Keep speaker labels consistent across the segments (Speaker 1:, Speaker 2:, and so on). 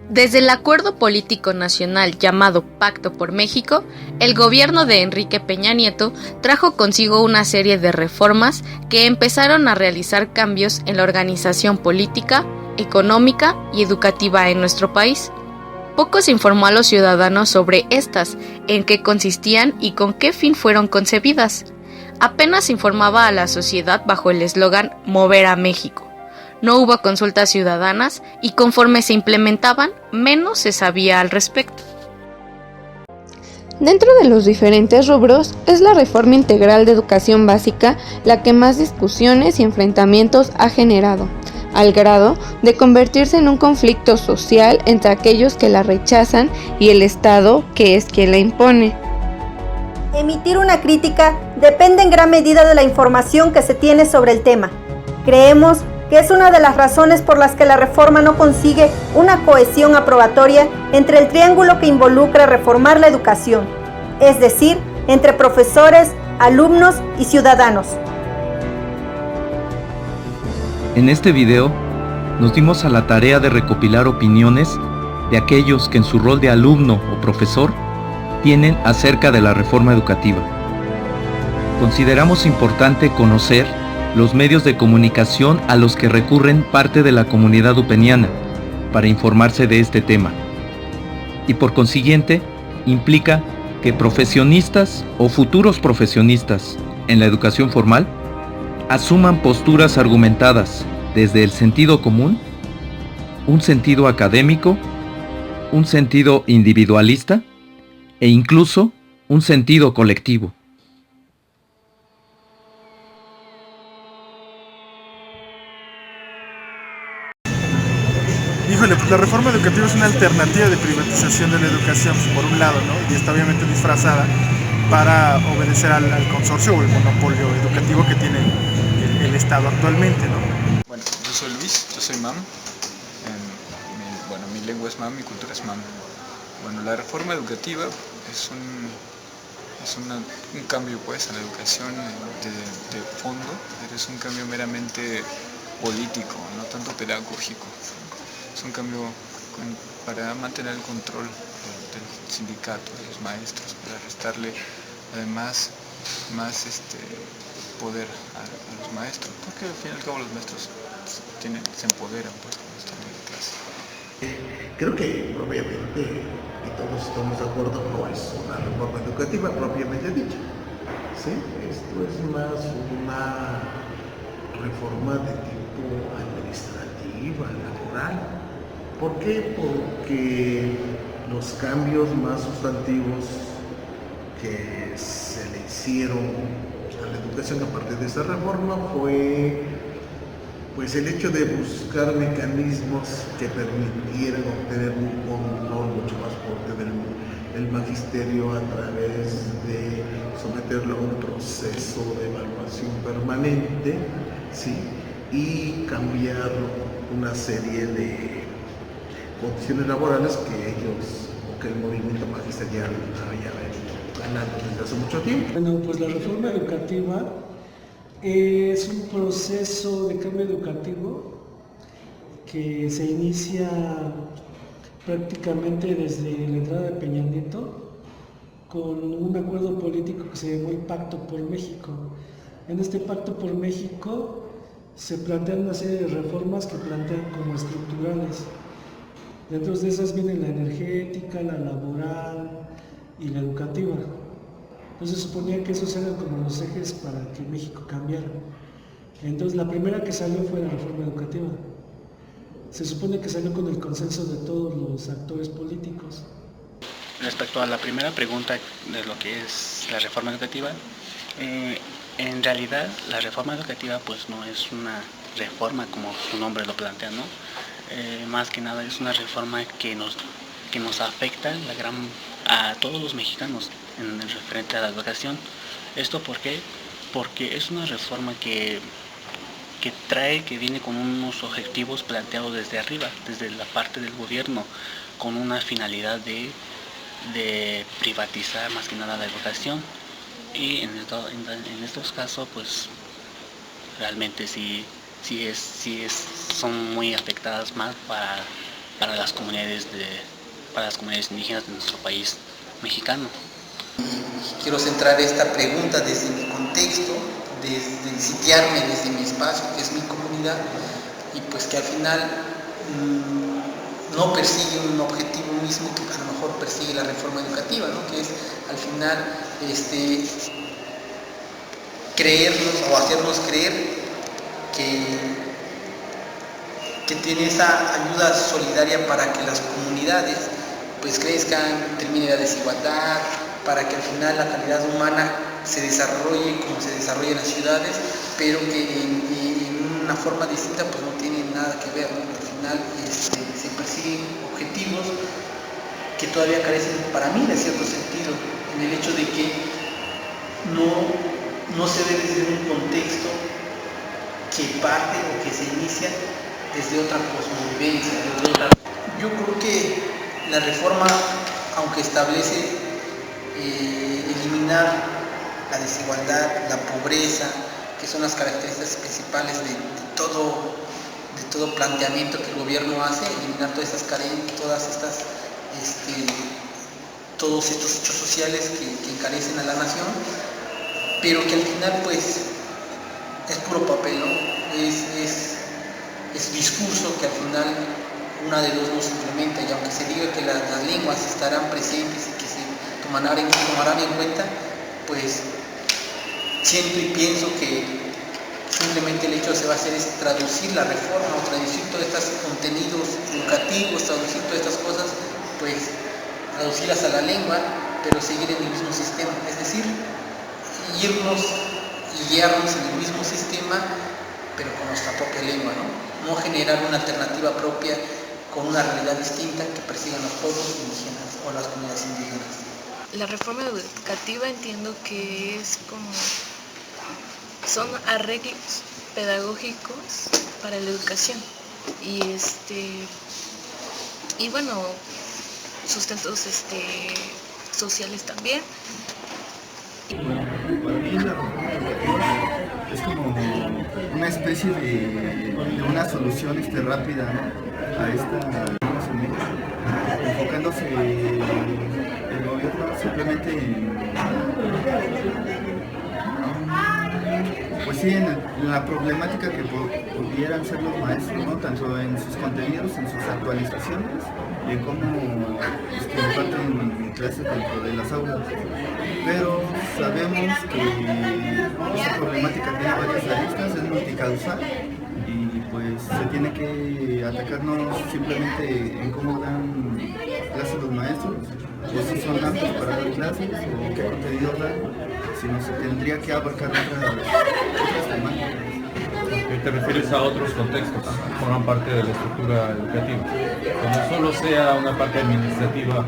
Speaker 1: Desde el Acuerdo Político Nacional llamado Pacto por México, el gobierno de Enrique Peña Nieto trajo consigo una serie de reformas que empezaron a realizar cambios en la organización política, económica y educativa en nuestro país. Poco se informó a los ciudadanos sobre estas, en qué consistían y con qué fin fueron concebidas. Apenas se informaba a la sociedad bajo el eslogan "Mover a México". No hubo consultas ciudadanas y conforme se implementaban, menos se sabía al respecto.
Speaker 2: Dentro de los diferentes rubros, es la reforma integral de educación básica la que más discusiones y enfrentamientos ha generado, al grado de convertirse en un conflicto social entre aquellos que la rechazan y el Estado, que es quien la impone.
Speaker 3: Emitir una crítica depende en gran medida de la información que se tiene sobre el tema. Creemos que es una de las razones por las que la reforma no consigue una cohesión aprobatoria entre el triángulo que involucra reformar la educación, es decir, entre profesores, alumnos y ciudadanos.
Speaker 4: En este video, nos dimos a la tarea de recopilar opiniones de aquellos que en su rol de alumno o profesor tienen acerca de la reforma educativa. Consideramos importante conocer los medios de comunicación a los que recurren parte de la comunidad upeniana para informarse de este tema. Y por consiguiente, implica que profesionistas o futuros profesionistas en la educación formal asuman posturas argumentadas desde el sentido común, un sentido académico, un sentido individualista e incluso un sentido colectivo.
Speaker 5: Híjole, pues la reforma educativa es una alternativa de privatización de la educación, por un lado, ¿no? Y está obviamente disfrazada para obedecer al consorcio o el monopolio educativo que tiene el Estado actualmente, ¿no?
Speaker 6: Bueno, yo soy Luis, yo soy MAM. Mi lengua es MAM, mi cultura es MAM. Bueno, la reforma educativa es un cambio pues a la educación de fondo, pero es un cambio meramente político, no tanto pedagógico. Es un cambio para mantener el control del sindicato, de los maestros, para restarle además más poder a los maestros, porque al fin y al cabo los maestros se empoderan pues, cuando están en clase.
Speaker 7: Creo que obviamente, y todos estamos de acuerdo, no es una reforma educativa propiamente dicha. ¿Sí? Esto es más una reforma de tipo administrativa, laboral. ¿Por qué? Porque los cambios más sustantivos que se le hicieron a la educación a partir de esta reforma fue pues el hecho de buscar mecanismos que permitieran obtener un control mucho más fuerte del magisterio a través de someterlo a un proceso de evaluación permanente, ¿sí? Y cambiar una serie de condiciones laborales que ellos o que el movimiento magisterial había venido ganando desde hace mucho tiempo.
Speaker 8: Bueno, pues la reforma educativa es un proceso de cambio educativo que se inicia prácticamente desde la entrada de Peña Nieto con un acuerdo político que se llamó el Pacto por México. En este Pacto por México se plantean una serie de reformas que plantean como estructurales. Dentro de esas vienen la energética, la laboral y la educativa. Entonces se suponía que esos eran como los ejes para que México cambiara. Entonces la primera que salió fue la reforma educativa. Se supone que salió con el consenso de todos los actores políticos.
Speaker 9: Respecto a la primera pregunta de lo que es la reforma educativa, en realidad la reforma educativa pues no es una reforma como su nombre lo plantea, ¿no? Más que nada es una reforma que nos afecta a todos los mexicanos en el referente a la educación. ¿Esto por qué? Porque es una reforma que viene con unos objetivos planteados desde arriba, desde la parte del gobierno, con una finalidad de privatizar más que nada la educación. Y en estos casos pues realmente son muy afectadas más para las comunidades indígenas de nuestro país mexicano.
Speaker 10: Quiero centrar esta pregunta desde mi contexto, desde sitiarme desde mi espacio, que es mi comunidad, y pues que al final no persigue un objetivo mismo que a lo mejor persigue la reforma educativa, ¿no? Que es al final creernos o hacernos creer que tiene esa ayuda solidaria para que las comunidades pues crezcan, termine la desigualdad, para que al final la calidad humana se desarrolle como se desarrolla en las ciudades, pero que en una forma distinta pues no tiene nada que ver, ¿no? Al final se persiguen objetivos que todavía carecen para mí de cierto sentido, en el hecho de que no se ve desde un contexto que parte o que se inicia desde otra cosmovivencia. Yo creo que la reforma, aunque establece eliminar la desigualdad, la pobreza, que son las características principales de todo planteamiento que el gobierno hace, eliminar todas estas carencias, todos estos hechos sociales que encarecen a la nación, pero que al final pues es puro papel, ¿no? Es discurso que al final una de dos no se implementa, y aunque se diga que las lenguas estarán presentes y que se tomarán en cuenta, pues siento y pienso que simplemente el hecho que se va a hacer es traducir la reforma o traducir todos estos contenidos educativos, traducir todas estas cosas, pues traducirlas a la lengua, pero seguir en el mismo sistema, es decir, irnos y guiarnos en el mismo sistema, pero con nuestra propia lengua, ¿no? No generar una alternativa propia con una realidad distinta que persigan los pueblos indígenas o las comunidades indígenas.
Speaker 11: La reforma educativa entiendo que es como son arreglos pedagógicos para la educación y bueno, sustentos sociales también.
Speaker 12: Para mí la reforma educativa es como una especie de una solución rápida, ¿no? A esta enfocándose el gobierno simplemente en la problemática que pudieran ser los maestros, ¿no? Tanto en sus contenidos, en sus actualizaciones, y en cómo imparten clases dentro de las aulas. Pero sabemos que esta problemática tiene varias aristas, es multicausal, y pues se tiene que atacarnos simplemente en cómo dan clases los maestros, o si son aptos para dar clases, o qué contenido dan, sino se tendría que abarcar otras temáticas.
Speaker 13: ¿Te refieres a otros contextos que forman parte de la estructura educativa? Que no solo sea una parte administrativa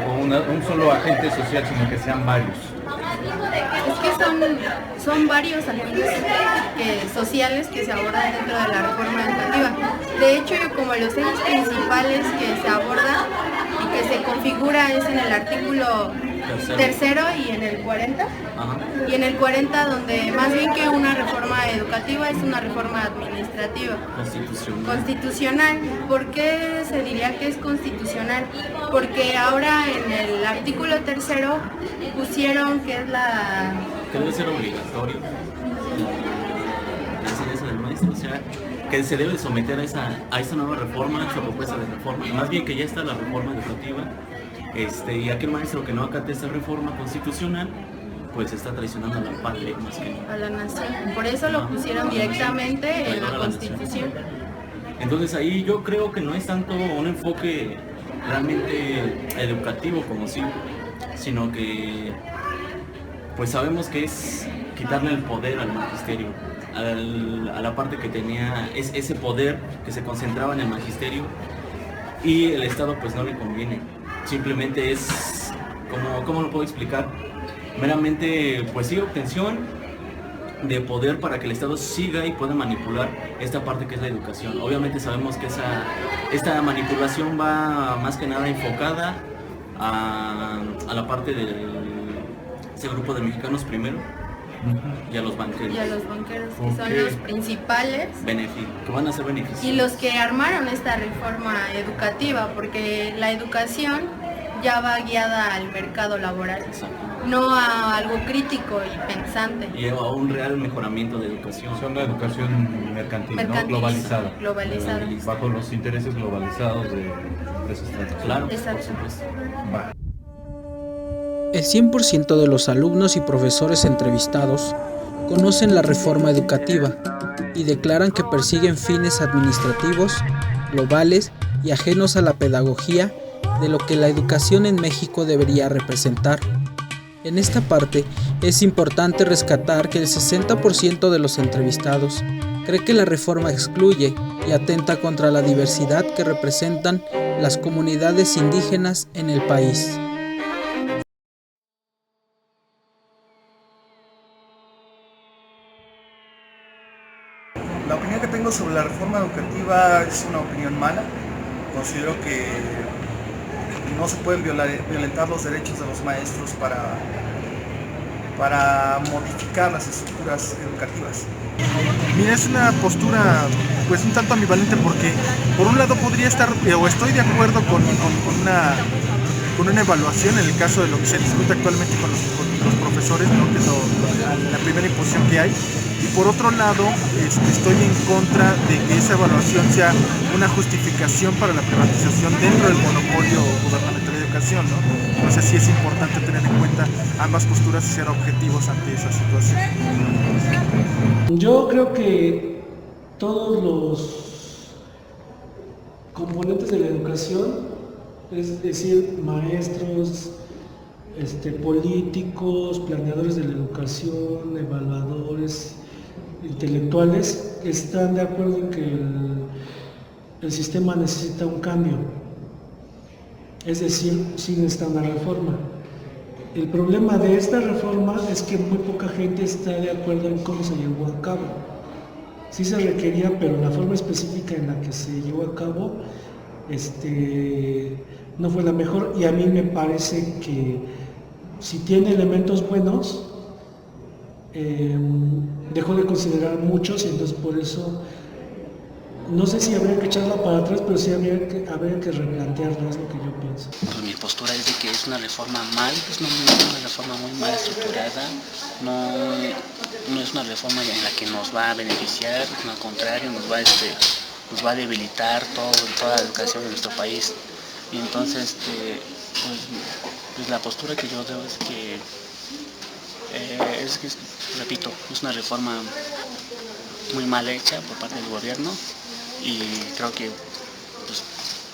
Speaker 13: o un solo agente social, sino que sean varios.
Speaker 14: Es que son varios agentes sociales que se abordan dentro de la reforma educativa. De hecho, como los ejes principales que se abordan y que se configura es en el artículo tercero y en el 40. Ajá. Y en el 40, donde más bien que una reforma educativa es una reforma administrativa. Constitucional. ¿Por qué se diría que es constitucional? Porque ahora en el artículo tercero pusieron que es la...
Speaker 15: Que debe ser obligatorio la enseñanza del maestro, o sea, que se debe someter a esa nueva reforma, a esa propuesta de reforma, y más bien que ya está la reforma educativa, y aquel maestro que no acate esa reforma constitucional, pues está traicionando a la patria más que
Speaker 14: a la nación. Por eso lo pusieron directamente en la Constitución.
Speaker 15: Entonces ahí yo creo que no es tanto un enfoque realmente educativo como sí, sino que pues sabemos que es quitarle el poder al magisterio, a la parte que tenía ese poder que se concentraba en el magisterio, y el Estado pues no le conviene. Simplemente es, ¿cómo lo puedo explicar? Meramente, pues sí, obtención de poder para que el Estado siga y pueda manipular esta parte que es la educación. Obviamente sabemos que esta manipulación va más que nada enfocada a la parte de ese grupo de mexicanos primero, y a los banqueros.
Speaker 14: Que son los principales
Speaker 15: Que van a ser beneficiados.
Speaker 14: y los que armaron esta reforma educativa, porque la educación ya va guiada al mercado laboral, no a algo crítico y pensante.
Speaker 15: Y a un real mejoramiento de educación.
Speaker 13: Es una educación mercantil, ¿no? Globalizada. Bajo los intereses globalizados de empresas transnacionales.
Speaker 15: Claro,
Speaker 14: exacto.
Speaker 15: por supuesto.
Speaker 13: Va.
Speaker 16: El 100% de los alumnos y profesores entrevistados conocen la reforma educativa y declaran que persiguen fines administrativos, globales y ajenos a la pedagogía de lo que la educación en México debería representar. En esta parte es importante rescatar que el 60% de los entrevistados cree que la reforma excluye y atenta contra la diversidad que representan las comunidades indígenas en el país.
Speaker 5: La opinión que tengo sobre la reforma educativa es una opinión mala. Considero que no se pueden violentar los derechos de los maestros para modificar las estructuras educativas. Mira, es una postura pues un tanto ambivalente porque por un lado podría estar, o estoy de acuerdo con una evaluación en el caso de lo que se discute actualmente con los profesores, ¿no? Que es la primera imposición que hay. Y por otro lado, estoy en contra de que esa evaluación sea una justificación para la privatización dentro del monopolio gubernamental de educación, ¿no? Entonces sí es importante tener en cuenta ambas posturas y ser objetivos ante esa situación.
Speaker 8: Yo creo que todos los componentes de la educación, es decir, maestros, políticos, planeadores de la educación, evaluadores, intelectuales, están de acuerdo en que el sistema necesita un cambio, es decir, sí necesita una reforma. El problema de esta reforma es que muy poca gente está de acuerdo en cómo se llevó a cabo. Sí se requería, pero la forma específica en la que se llevó a cabo no fue la mejor, y a mí me parece que si tiene elementos buenos, dejó de considerar muchos, y entonces por eso no sé si habría que echarla para atrás, pero sí habría que replantearla, es lo que yo pienso.
Speaker 9: Pues mi postura es de que es una reforma es una reforma muy mal estructurada, no es una reforma en la que nos va a beneficiar, al contrario, nos va a debilitar toda la educación de nuestro país. Y entonces, pues la postura que yo doy es que, repito, es una reforma muy mal hecha por parte del gobierno, y creo que pues,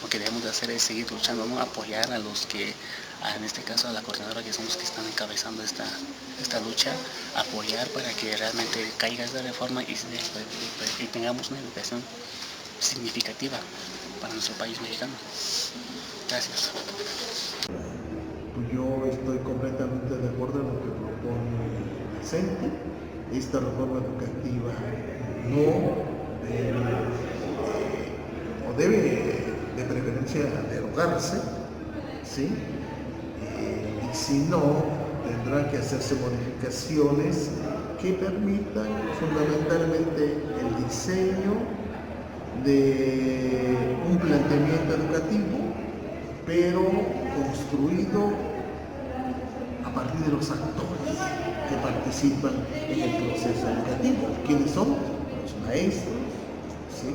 Speaker 9: lo que debemos de hacer es seguir luchando, ¿no? Apoyar a los que, en este caso a la coordinadora, que son los que están encabezando esta lucha, apoyar para que realmente caiga esta reforma y tengamos una educación significativa para nuestro país mexicano. Gracias.
Speaker 7: Pues yo estoy completamente de acuerdo en lo que propone Vicente. Esta reforma educativa debe de preferencia derogarse, ¿sí? Y si no, tendrán que hacerse modificaciones que permitan fundamentalmente el diseño de un planteamiento educativo, pero construido a partir de los actores que participan en el proceso educativo. ¿Quiénes son? Los maestros, ¿sí?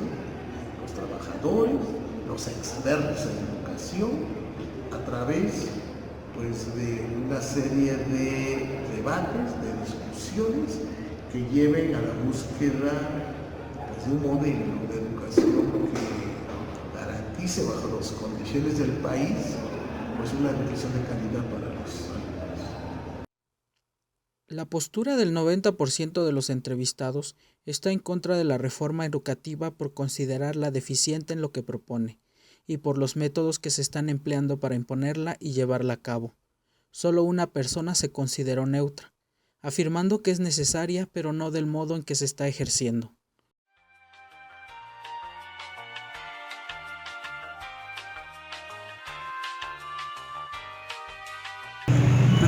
Speaker 7: Los trabajadores, los expertos en educación, a través pues, de una serie de debates, de discusiones que lleven a la búsqueda pues, de un modelo de educación que garantice bajo las condiciones del país pues, una educación de calidad para los alumnos.
Speaker 16: La postura del 90% de los entrevistados está en contra de la reforma educativa por considerarla deficiente en lo que propone y por los métodos que se están empleando para imponerla y llevarla a cabo. Solo una persona se consideró neutra, afirmando que es necesaria pero no del modo en que se está ejerciendo.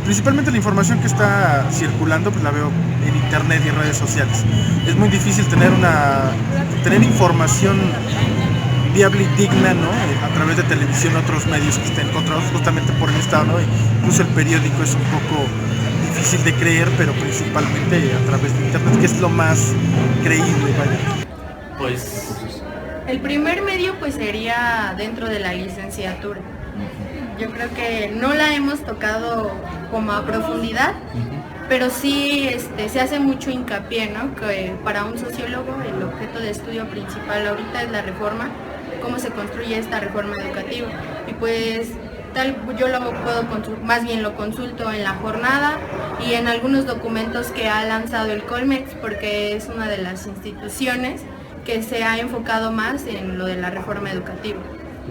Speaker 5: principalmente la información que está circulando, pues la veo en internet y en redes sociales. Es muy difícil tener información viable y digna, ¿no? A través de televisión, otros medios que estén controlados justamente por el Estado, ¿no? Incluso el periódico es un poco difícil de creer, pero principalmente a través de internet, que es lo más creíble, vaya.
Speaker 15: Pues
Speaker 14: el primer medio pues sería dentro de la licenciatura. Yo creo que no la hemos tocado como a profundidad, pero sí se hace mucho hincapié, ¿no? Que para un sociólogo el objeto de estudio principal ahorita es la reforma, cómo se construye esta reforma educativa. Y pues yo más bien lo consulto en la jornada y en algunos documentos que ha lanzado el Colmex, porque es una de las instituciones que se ha enfocado más en lo de la reforma educativa.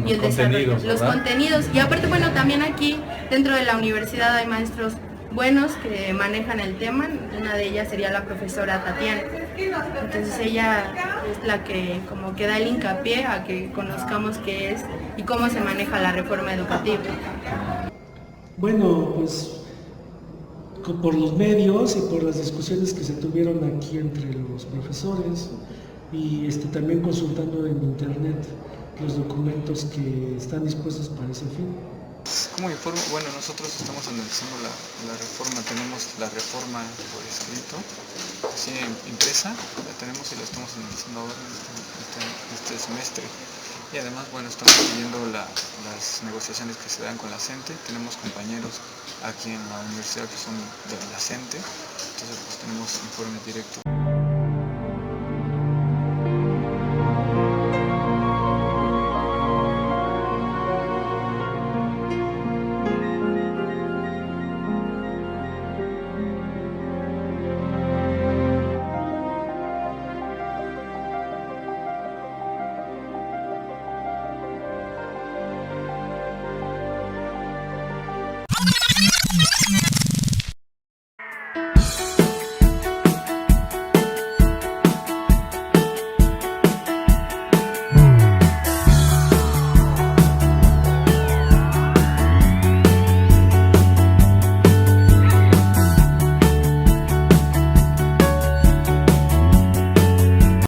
Speaker 14: Y el desarrollo, los contenidos. Y aparte, bueno, también aquí dentro de la universidad hay maestros buenos que manejan el tema. Una de ellas sería la profesora Tatiana. Entonces ella es la que como que da el hincapié a que conozcamos qué es y cómo se maneja la reforma educativa.
Speaker 8: Bueno, pues por los medios y por las discusiones que se tuvieron aquí entre los profesores y también consultando en internet los documentos que están dispuestos para ese fin.
Speaker 6: Como informo, bueno, nosotros estamos analizando la reforma, tenemos la reforma por escrito, así impresa, la tenemos y la estamos analizando ahora este semestre. Y además, bueno, estamos siguiendo las negociaciones que se dan con la CENTE, tenemos compañeros aquí en la universidad que son de la CENTE, entonces pues tenemos informes directos.